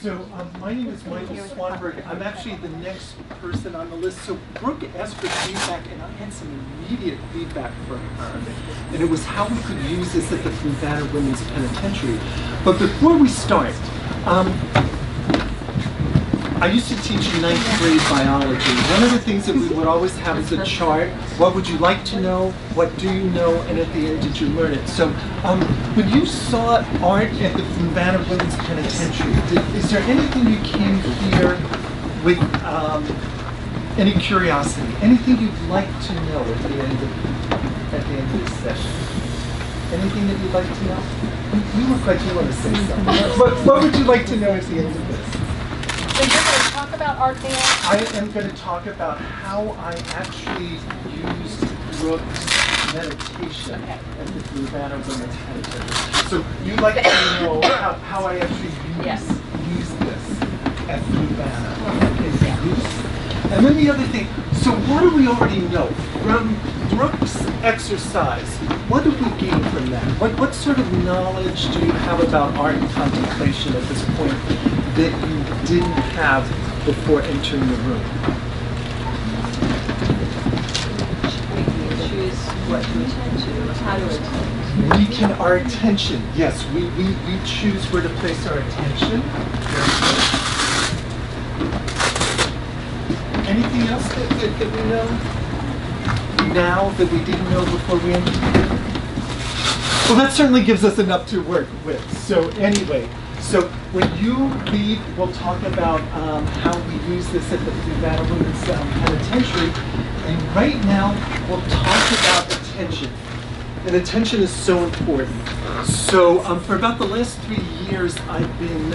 So my name is Michael Swanberg. I'm actually the next person on the list. So Brooke asked for feedback, and I had some immediate feedback from her. And it was how we could use this at the Fluvanna Women's Penitentiary. But before we start, I used to teach 9th grade biology. One of the things that we would always have is a chart. What would you like to know? What do you know? And at the end, did you learn it? So when you saw art at the Fluvanna Women's Penitentiary, is there anything you came here with any curiosity? Anything you'd like to know at the end of this session? Anything that you'd like to know? You look like you want to say something. What would you like to know at the end of this? So you're going to talk about art there? I am going to talk about how I actually used Brooke's meditation at the Fluvanna Women's Penitentiary. So you'd like to know how I actually use this at Fluvanna. Okay, and then the other thing, so what do we already know? From Brooke's exercise, what did we gain from that? What sort of knowledge do you have about art and contemplation at this point that you didn't have before entering the room? We choose what to attend to, how to attend. Our attention, yes, we choose where to place our attention. Anything else that we know now that we didn't know before we entered here? Well, that certainly gives us enough to work with. So anyway, so when you leave, we'll talk about how we use this at the Fluvanna Women's Penitentiary. And right now, we'll talk about attention. And attention is so important. So for about the last 3 years, I've been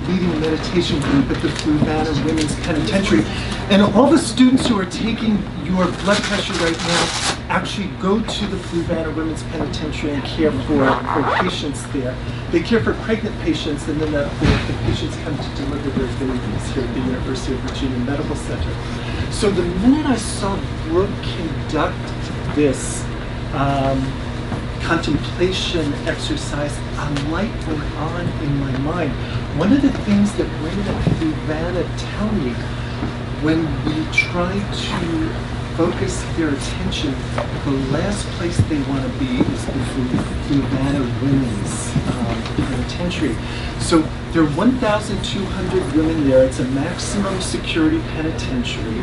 leading a meditation group at the Fluvanna Women's Penitentiary. And all the students who are taking your blood pressure right now actually go to the Fluvanna Women's Penitentiary and care for patients there. They care for pregnant patients, and then the patients come to deliver their babies here at the University of Virginia Medical Center. So the minute I saw Brooke conduct this contemplation exercise, a light went on in my mind. One of the things that women at Fluvanna tell me when we try to focus their attention, the last place they want to be is the Fluvanna Women's Penitentiary. So there are 1,200 women there. It's a maximum security penitentiary.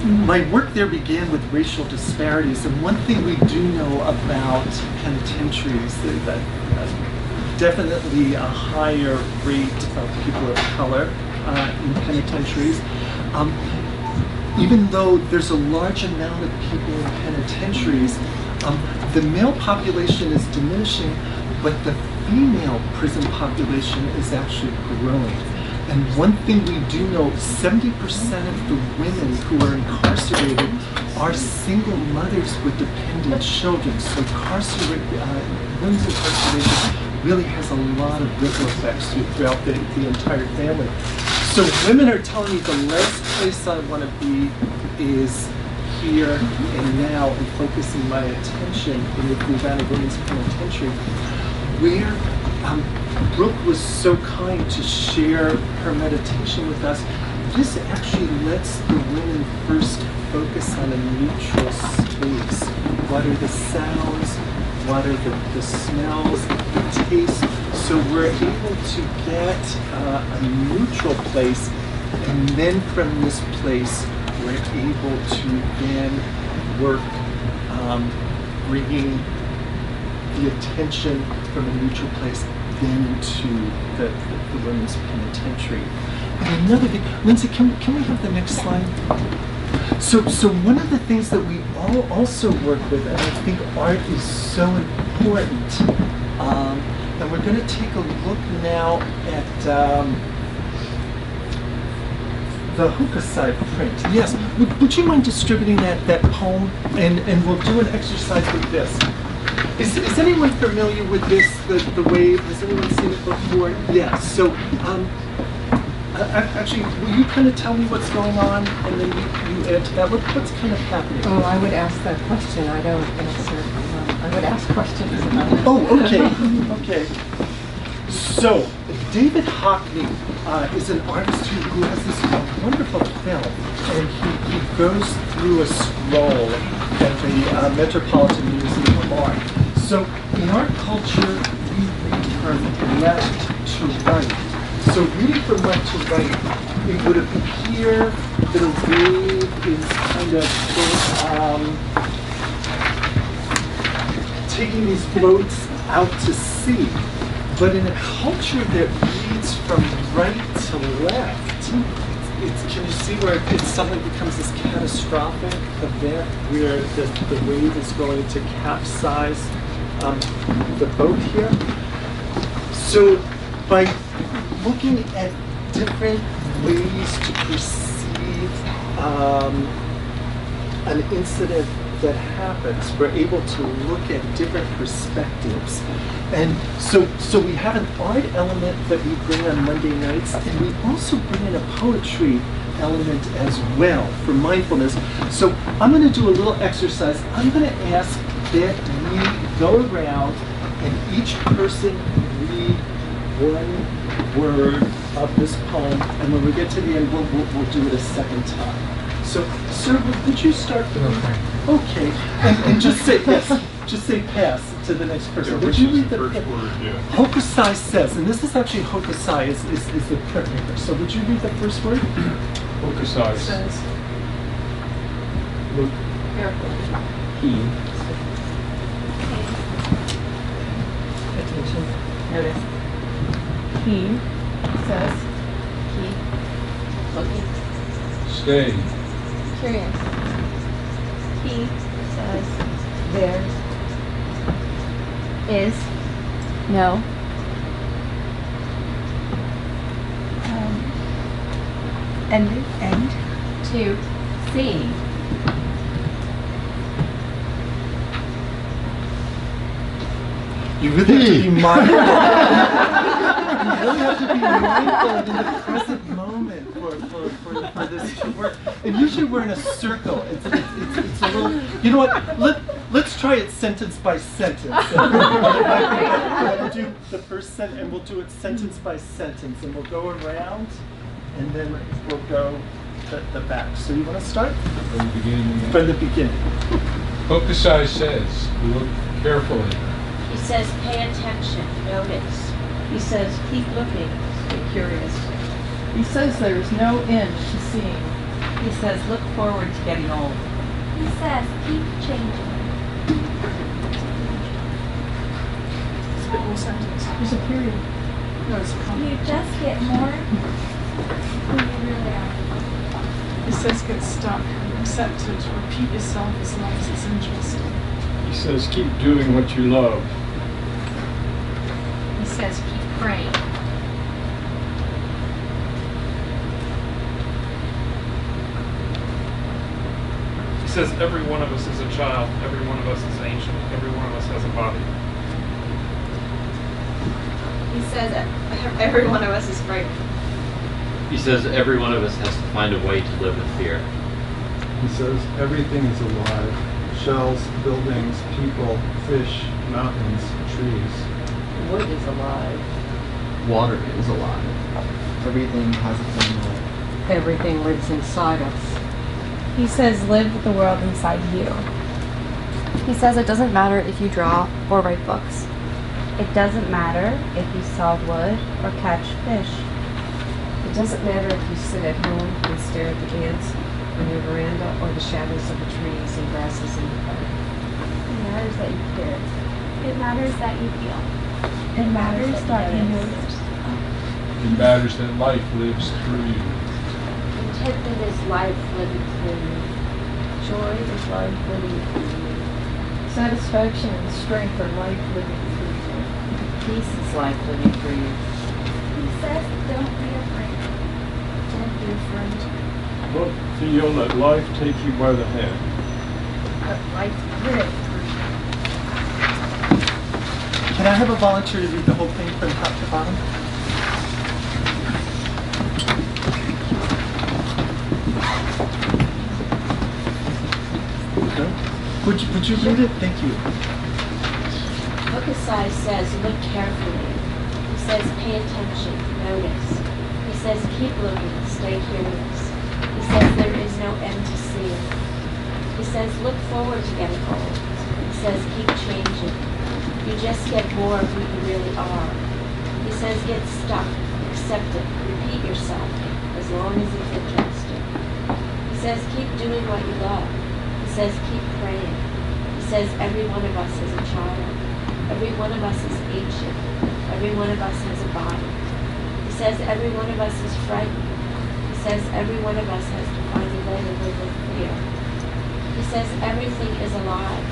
My work there began with racial disparities, and one thing we do know about penitentiaries is that definitely a higher rate of people of color in penitentiaries. Even though there's a large amount of people in penitentiaries, the male population is diminishing, but the female prison population is actually growing. And one thing we do know, 70% of the women who are incarcerated are single mothers with dependent children. So women's incarceration really has a lot of ripple effects throughout the entire family. So women are telling me the last place I want to be is here and now, and focusing my attention in the Fluvanna Women's Penitentiary, where Brooke was so kind to share her meditation with us. This actually lets the women first focus on a neutral space. What are the sounds? What are the smells, the tastes? So we're able to get a neutral place, and then from this place, we're able to then work bringing the attention from a neutral place then into the women's penitentiary. And another thing, Lindsay, can we have the next slide? So one of the things that we all also work with, and I think art is so important, and we're going to take a look now at the Hokusai print. Yes, would you mind distributing that poem? And we'll do an exercise with this. Is anyone familiar with this, the wave? Has anyone seen it before? Yes. So, actually, will you kind of tell me what's going on, and then you add to that? What's kind of happening? Oh, I would ask that question. I don't answer. I would ask questions about it. Oh, okay. Okay. So, David Hockney is an artist who has this wonderful film, and he goes through a scroll at the Metropolitan Museum of Art. So, in our culture, we read from left to right. So, reading from left to right, it would appear that a wave is kind of taking these boats out to sea. But in a culture that reads from right to left, can you see where it suddenly becomes this catastrophic event where the wave is going to capsize the boat here? So by looking at different ways to perceive an incident that happens, we're able to look at different perspectives. And so we have an art element that we bring on Monday nights, and we also bring in a poetry element as well for mindfulness. So I'm going to do a little exercise. I'm going to ask that we go around and each person read one word of this poem, and when we get to the end, we'll do it a second time. So, sir, could you start with me? Okay, and just say yes. Just say pass to the next person. Yeah, would you read the first word? Yeah. Hokusai says, and this is actually Hokusai is the printmaker. So would you read the first word? Hokusai Says, look carefully. he. Attention. Notice. He says, keep looking. Stay. Curious. He says There is no and to see. You really have to be mindful. You really have to be mindful in the present moment for this to work. And usually we're in a circle. It's a little. You know what? Let's try it sentence by sentence. We'll do the first sentence, and we'll do it sentence by sentence, and we'll go around, and then we'll go the back. So you want to start From the beginning. from the beginning? Hokusai says, look carefully. He says, pay attention, notice. He says, keep looking, stay curious. He says there is no end to seeing. He says, look forward to getting old. He says keep changing. There's a period. No, it's a comma. You just get more who you really are. It says get stuck, accept it, repeat yourself as long as it's interesting. He says, keep doing what you love. He says, keep praying. He says every one of us is a child, every one of us is ancient, every one of us has a body. He says every one of us is frightened. He says every one of us has to find a way to live with fear. He says everything is alive. Shells, buildings, people, fish, mountains, trees. Wood is alive. Water is alive. Everything has its own life. Everything lives inside us. He says live the world inside you. He says it doesn't matter if you draw or write books. It doesn't matter if you saw wood or catch fish. It doesn't matter if you sit at home and stare at the ants on your veranda or the shadows of the trees and grasses in the park. It matters that you care. It matters that you feel. It matters that you notice. It matters that life lives through you. Contentment is life living through you. Joy is life living through you. Satisfaction and strength are life living through you. Peace is life living through you. He says don't be afraid. Don't be afraid. Don't feel that life take you by the hand. But life live through you. Can I have a volunteer to read the whole thing from top to bottom? Okay. Would you read it? Thank you. Hokusai says, look carefully. He says, pay attention, notice. He says, keep looking, stay curious. He says, there is no end to seeing. He says, look forward to getting old. He says, keep changing. You just get more of who you really are. He says, get stuck, accept it, repeat yourself, as long as it's interesting. He says, keep doing what you love. He says, keep praying. He says, every one of us is a child. Every one of us is ancient. Every one of us has a body. He says, every one of us is frightened. He says, every one of us has to find a way to live with fear. He says, everything is alive.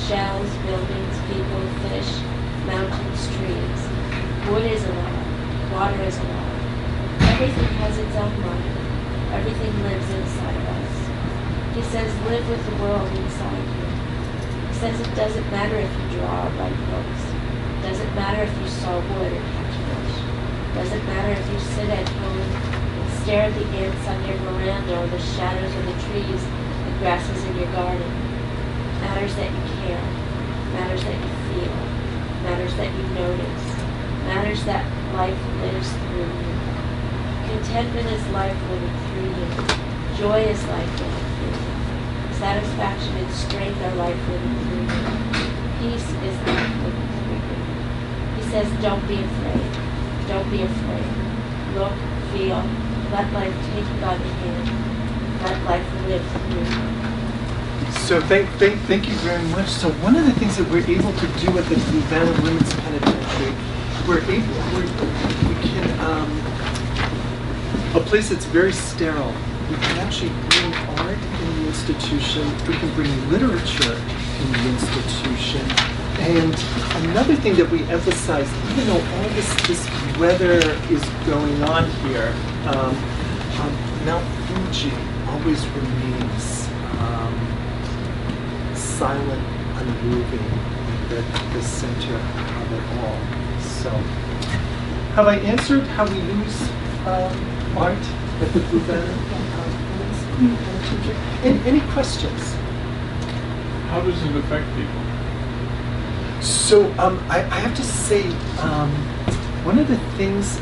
Shells, buildings, people, fish, mountains, trees. Wood is alive. Water is alive. Everything has its own mind. Everything lives inside of us. He says, live with the world inside you. He says, it doesn't matter if you draw or write books. It doesn't matter if you saw wood or catch fish. It doesn't matter if you sit at home and stare at the ants on your veranda or the shadows of the trees and grasses in your garden. It matters that you care. It matters that you feel. It matters that you notice. It matters that life lives through you. Contentment is life living through you. Joy is life living through you. Satisfaction and strength are life living through you. Peace is life living through you. He says, don't be afraid. Don't be afraid. Look, feel, let life take you by the hand. Let life live through you. So thank you very much. So one of the things that we're able to do at the Fluvanna Women's Penitentiary, we can, a place that's very sterile. We can actually bring art in the institution. We can bring literature in the institution. And another thing that we emphasize, even though all this weather is going on here, Mount Fuji always remains silent, unmoving, at the center of it all. So, have I answered how we use art at the Fluvanna? Any questions? How does it affect people? So I have to say, one of the things.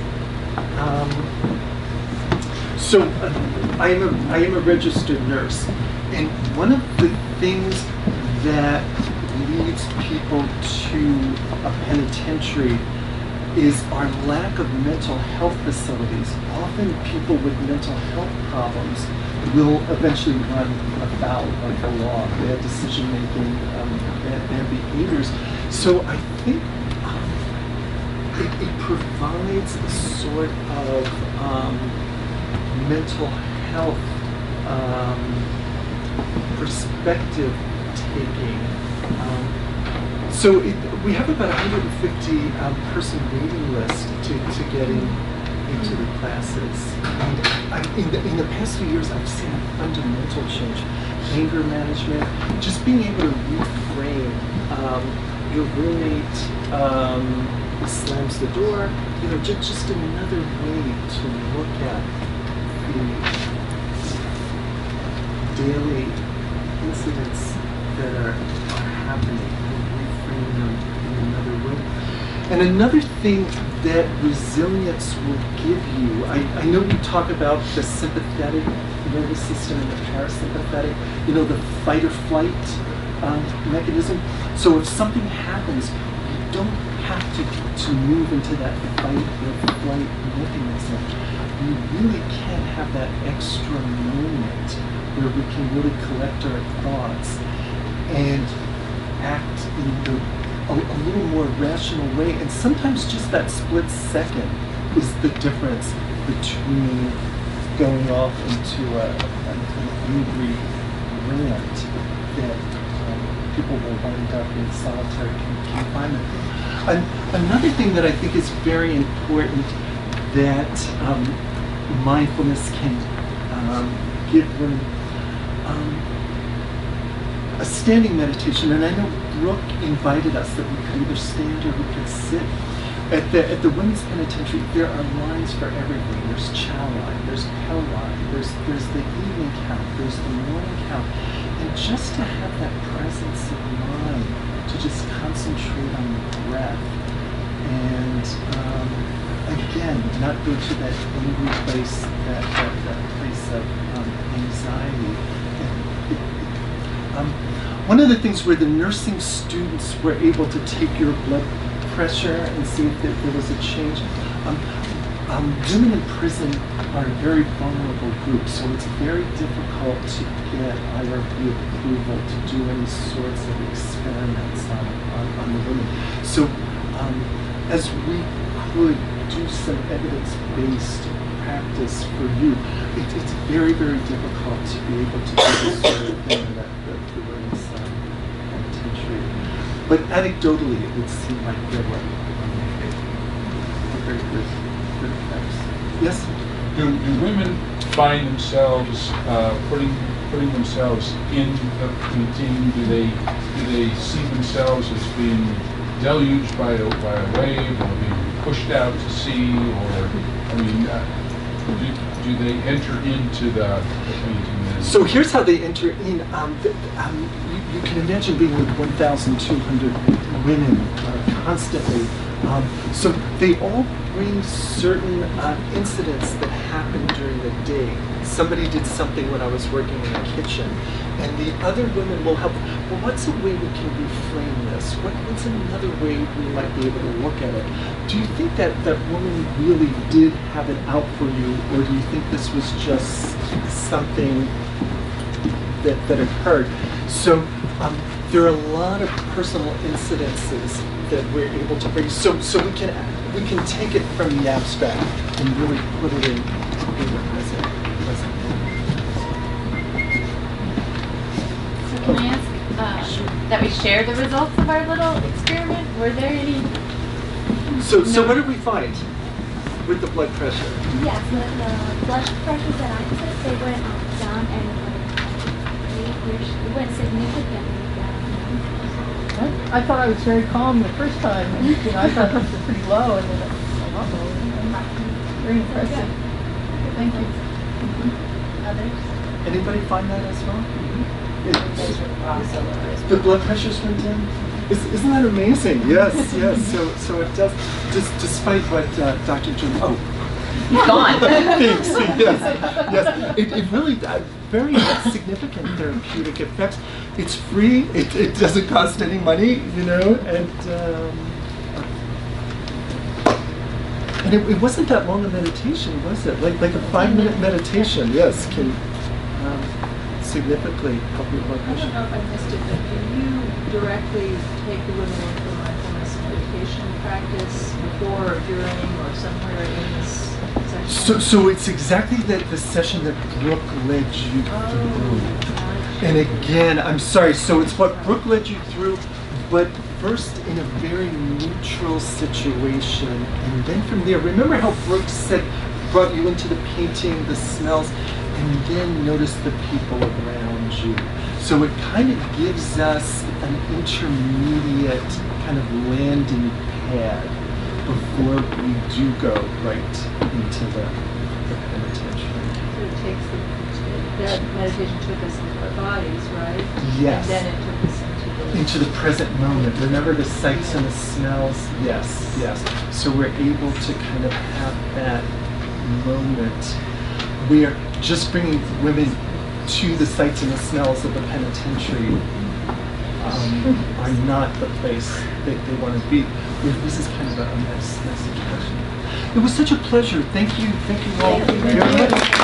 I am a registered nurse, and one of the things that leads people to a penitentiary is our lack of mental health facilities. Often people with mental health problems will eventually run afoul of the law, bad decision making, bad behaviors. So I think it provides a sort of mental health perspective taking. We have about 150 person waiting list to get into the classes. And in the past few years, I've seen a fundamental change. Anger management, just being able to reframe. Your roommate slams the door. Just another way to look at the daily incidents that are happening. In another way. And another thing that resilience will give you, I know we talk about the sympathetic nervous system and the parasympathetic, the fight or flight mechanism. So if something happens, you don't have to move into that fight or flight mechanism. You really can have that extra moment where we can really collect our thoughts and act in a little more rational way, and sometimes just that split second is the difference between going off into an angry rant that people will wind up in solitary confinement. Another thing that I think is very important that mindfulness can give women a standing meditation, and I know Brooke invited us that we could either stand or we could sit. At the women's penitentiary, there are lines for everything. There's chow line, there's hell line, there's the evening count, there's the morning count, and just to have that presence of mind, to just concentrate on the breath, and again, not go to that angry place, that place of anxiety. One of the things where the nursing students were able to take your blood pressure and see if there was a change. Women in prison are a very vulnerable group, so it's very difficult to get IRB approval to do any sorts of experiments on the women. So as we could do some evidence-based practice for you, it's very, very difficult to be able to do this sort of thing that the women's penitentiary. But anecdotally, it would seem like there were very good effects. Yes? Do women find themselves putting themselves in the routine? Do they see themselves as being deluged by a wave, or being pushed out to sea, or do they enter into the painting? So here's how they enter in. You can imagine being with 1,200 women constantly. So they all bring certain incidents that happen during the day. Somebody did something when I was working in the kitchen, and the other women will help. Well, what's a way we can reframe this? What's another way we might be able to look at it? Do you think that woman really did have it out for you, or do you think this was just something that occurred? So there are a lot of personal incidences that we're able to bring. So we can take it from the abstract and really put it in the present. So can I ask that we share the results of our little experiment? Were there any? So what did we find with the blood pressure? Yes, the blood pressures that I took, they went down and it went significantly down. I thought I was very calm the first time. And, I thought it was pretty low, and then it was very impressive. Thank you. Others? Anybody find that as well? The blood pressures went down? Isn't that amazing? Yes. So it does, despite what Dr. Jim, he's gone. Thanks, yes. It really, very significant therapeutic effects. It's free, it doesn't cost any money, and it wasn't that long a meditation, was it? Like a 5-minute meditation, yes, can significantly help your blood pressure. I don't know if I missed it, but do you directly take the women into mindfulness meditation practice before or during or somewhere in this session? So it's exactly the session that Brooke led you through. And again, I'm sorry, so it's what Brooke led you through, but first in a very neutral situation, and then from there, remember how Brooke said, brought you into the painting, the smells, and then notice the people around you. So it kind of gives us an intermediate kind of landing pad before we do go right into the penitentiary. So it takes that meditation took us into our bodies, right? Yes. And then it took us into the present moment. Remember the sights and the smells? Yes. So we're able to kind of have that moment. We are just bringing women to the sights and the smells of the penitentiary are not the place that they want to be. This is kind of a nice situation. It was such a pleasure. Thank you all very much.